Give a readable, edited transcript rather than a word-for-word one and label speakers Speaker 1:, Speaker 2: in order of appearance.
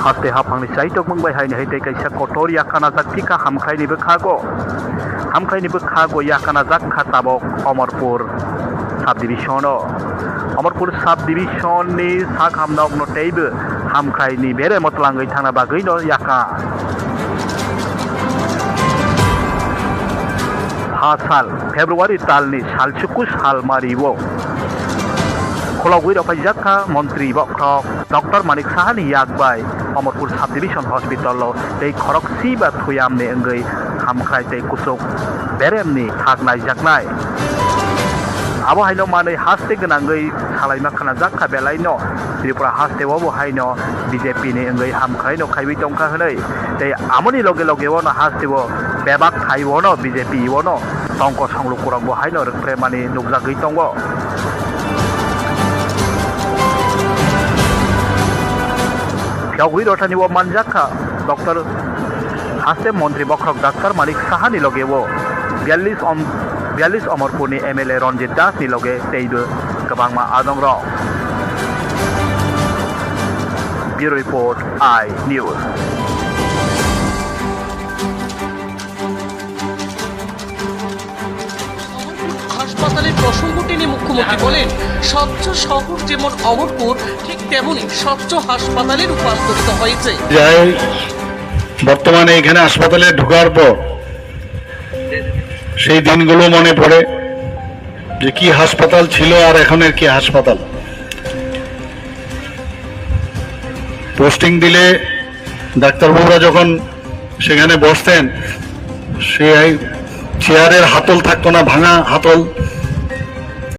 Speaker 1: haste hapangni saitok mungbai haini haitai kaisa kotor yakana jaktika hamkhaini bokhago yakana jakha tabok Omorpur sub division ni sakhamnok no teibo hamkhaini bere motlangai thangna bagui no yaka Hasal Februari talni salsuku salmaribo Kologui rok jaka Montri Bokrok Dr. Manik Sahani yakbai Omorpur sub division hospital lo tei khorok siba thuyamni engai hamkhai tei kusuk beremni thaknai jaknai abo haino manei haste gnangai salaima khana jakha belaino Tripura haste obo haino BJP ni engai hamkhai no khaibi tongkha hanai tei amoni loge wono haste bo bebak khai wono BJP wono tongko songluk kurang bo haino rekre mani nugjagui tongo Jogui rotani wo manjaka Dr. Haste Montri Bokrok Dr. Manik Sahani loge wo 42 Omorpur ni MLA Ranjit Das ni loge teibo kabangma adong ro Bureau Report I News
Speaker 2: হাসপাতালের প্রসঙ্গ টেনে মুখ্যমন্ত্রী বলেন স্বচ্ছ শহর যেমন অমরপুর ঠিক তেমনি স্বচ্ছ হাসপাতালে রূপান্তরিত হয়েছে
Speaker 3: বর্তমানে এখানে হাসপাতালে ঢোকার পর সেই দিনগুলো মনে পড়ে যে কি হাসপাতাল ছিল আর এখনের কি হাসপাতাল পোস্টিং দিলে ডাক্তারবাবুরা যখন সেখানে বসতেন সেই চেয়ারের হাতল থাকতো না ভাঙা হাতল